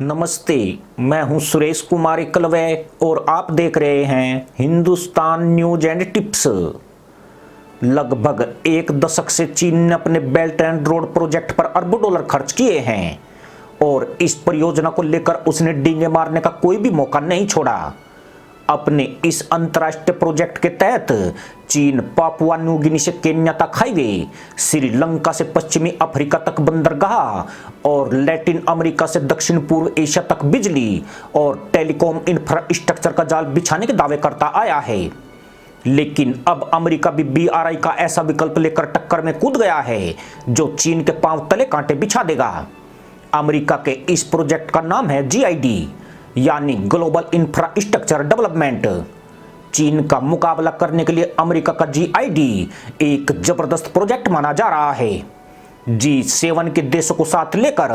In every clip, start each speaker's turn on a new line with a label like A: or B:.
A: नमस्ते, मैं हूं सुरेश कुमार एकलवे और आप देख रहे हैं हिंदुस्तान न्यूज एंड टिप्स। लगभग एक दशक से चीन ने अपने बेल्ट एंड रोड प्रोजेक्ट पर अरबों डॉलर खर्च किए हैं और इस परियोजना को लेकर उसने डींगे मारने का कोई भी मौका नहीं छोड़ा। अपने इस अंतर्राष्ट्रीय प्रोजेक्ट के तहत चीन पापुआ न्यू गिनी से केन्या तक हाईवे, श्रीलंका से पश्चिमी अफ्रीका तक बंदरगाह और लैटिन अमेरिका से दक्षिण पूर्व एशिया तक बिजली और टेलीकॉम इंफ्रास्ट्रक्चर का जाल बिछाने के दावे करता आया है। लेकिन अब अमेरिका भी BRI का ऐसा विकल्प लेकर टक्कर में कूद गया है जो चीन के पांव तले कांटे बिछा देगा। अमेरिका के इस प्रोजेक्ट का नाम है GID यानी ग्लोबल इंफ्रास्ट्रक्चर डेवलपमेंट। चीन का मुकाबला करने के लिए अमेरिका का GID एक जबरदस्त प्रोजेक्ट माना जा रहा है। G7 के देशों को साथ लेकर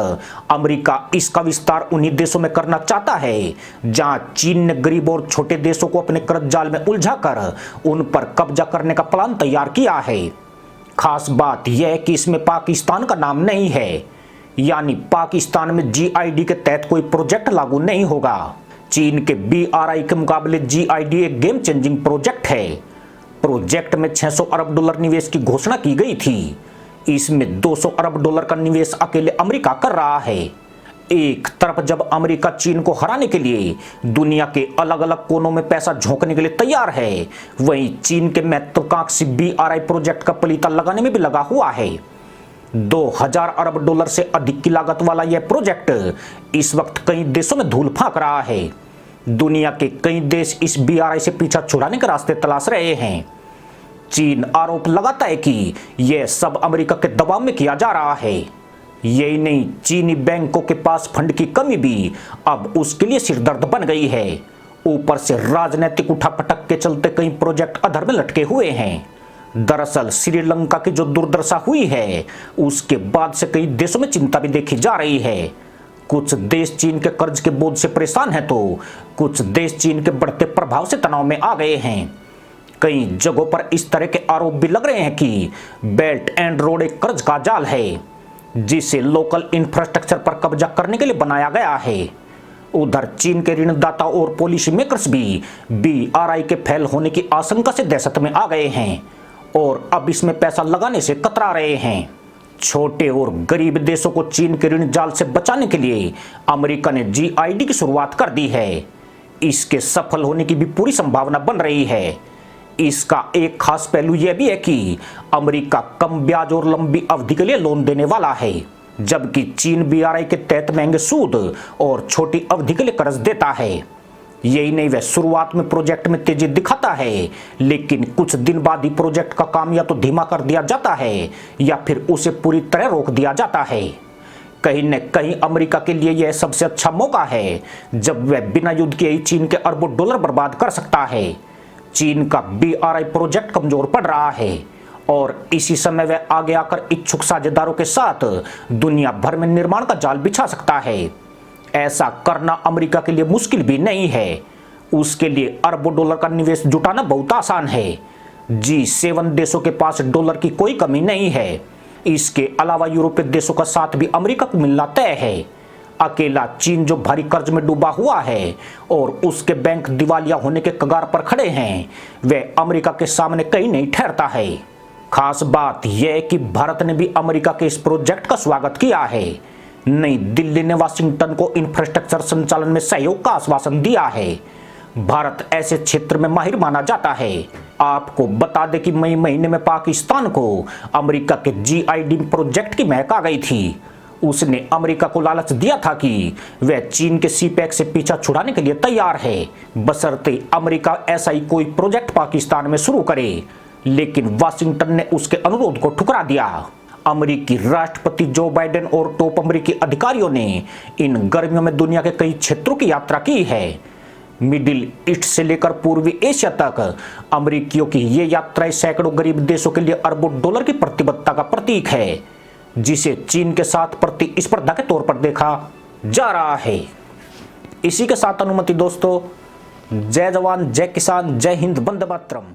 A: अमेरिका इसका विस्तार उन्हीं देशों में करना चाहता है जहां चीन ने गरीब और छोटे देशों को अपने कर्ज जाल में उलझाकर उन पर कब्जा करने का प्लान तैयार किया है। खास बात यह है कि इसमें पाकिस्तान का नाम नहीं है, यानी पाकिस्तान में GID के तहत कोई प्रोजेक्ट लागू नहीं होगा। चीन के BRI के मुकाबले GID एक गेम चेंजिंग प्रोजेक्ट है। प्रोजेक्ट में 600 अरब डॉलर निवेश की घोषणा की गई थी। इसमें 200 अरब डॉलर का निवेश अकेले अमेरिका कर रहा है। एक तरफ जब अमेरिका चीन को हराने के लिए दुनिया के अलग अलग कोनों में पैसा झोंकने के लिए तैयार है, वहीं चीन के महत्वाकांक्षी BRI प्रोजेक्ट का पलीता लगाने में भी लगा हुआ है। 2000 अरब डॉलर से अधिक की लागत वाला यह प्रोजेक्ट इस वक्त कई देशों में धूल फांक रहा है। दुनिया के कई देश इस BRI से पीछा छुड़ाने के रास्ते तलाश रहे हैं। चीन आरोप लगाता है कि यह सब अमेरिका के दबाव में किया जा रहा है। यही नहीं, चीनी बैंकों के पास फंड की कमी भी अब उसके लिए सिरदर्द बन गई है। ऊपर से राजनीतिक उठापटक के चलते कई प्रोजेक्ट अधर में लटके हुए हैं। दरअसल श्रीलंका की जो दुर्दशा हुई है उसके बाद से कई देशों में चिंता भी देखी जा रही है। कुछ देश चीन के कर्ज के बोझ से परेशान हैं तो कुछ देश चीन के बढ़ते प्रभाव से तनाव में आ गए हैं। कई जगहों पर इस तरह के आरोप भी लग रहे हैं कि बेल्ट एंड रोड एक कर्ज का जाल है जिसे लोकल इंफ्रास्ट्रक्चर पर कब्जा करने के लिए बनाया गया है। उधर चीन के ऋणदाता और पॉलिसी मेकर्स भी BRI के फेल होने की आशंका से दहशत में आ गए हैं और अब इसमें पैसा लगाने से कतरा रहे हैं। छोटे और गरीब देशों को चीन के ऋण जाल से बचाने के लिए अमेरिका ने GID की शुरुआत कर दी है। इसके सफल होने की भी पूरी संभावना बन रही है। इसका एक खास पहलू यह भी है कि अमेरिका कम ब्याज और लंबी अवधि के लिए लोन देने वाला है, जबकि चीन BRI के तहत महंगे सूद और छोटी अवधि के लिए कर्ज देता है। यही नहीं, वह शुरुआत में प्रोजेक्ट में तेजी दिखाता है, लेकिन कुछ दिन बाद ही प्रोजेक्ट का काम या तो धीमा कर दिया जाता है या फिर उसे पूरी तरह रोक दिया जाता है। कहीं न कहीं अमेरिका के लिए यह सबसे अच्छा मौका है जब वह बिना युद्ध के ही चीन के अरबों डॉलर बर्बाद कर सकता है। चीन का BRI प्रोजेक्ट कमजोर पड़ रहा है और इसी समय वह आगे आकर इच्छुक साझेदारों के साथ दुनिया भर में निर्माण का जाल बिछा सकता है। ऐसा करना अमेरिका के लिए मुश्किल भी नहीं है। उसके लिए अरबों डॉलर का निवेश जुटाना बहुत आसान है। G7 देशों के पास डॉलर की कोई कमी नहीं है। इसके अलावा यूरोपीय देशों का साथ भी अमेरिका को मिलना तय है। अकेला चीन जो भारी कर्ज में डूबा हुआ है और उसके बैंक दिवालिया होने के कगार पर खड़े हैं, वह अमेरिका के सामने कहीं नहीं ठहरता है। खास बात यह है कि भारत ने भी अमेरिका के इस प्रोजेक्ट का स्वागत किया है। नई दिल्ली ने वाशिंगटन को इंफ्रास्ट्रक्चर संचालन में सहयोग का आश्वासन दिया है। भारत ऐसे क्षेत्र में माहिर माना जाता है। आपको बता दें कि मई महीने में पाकिस्तान को अमेरिका के GID प्रोजेक्ट की महक आ गई थी। उसने अमेरिका को लालच दिया था कि वह चीन के CPEC से पीछा छुड़ाने के लिए तैयार है, बशर्ते अमेरिका ऐसा ही कोई प्रोजेक्ट पाकिस्तान में शुरू करे। लेकिन वाशिंगटन ने उसके अनुरोध को ठुकरा दिया। अमेरिकी राष्ट्रपति जो बाइडेन और टॉप अमेरिकी अधिकारियों ने इन गर्मियों में दुनिया के कई क्षेत्रों की यात्रा की है। मिडिल ईस्ट से लेकर पूर्वी एशिया तक अमेरिकियों की ये यात्राएं सैकड़ों गरीब देशों के लिए अरबों डॉलर की प्रतिबद्धता का प्रतीक है, जिसे चीन के साथ प्रतिस्पर्धा के तौर पर देखा जा रहा है। इसी के साथ अनुमति दोस्तों, जय जवान, जय किसान, जय हिंद, वंदे मातरम।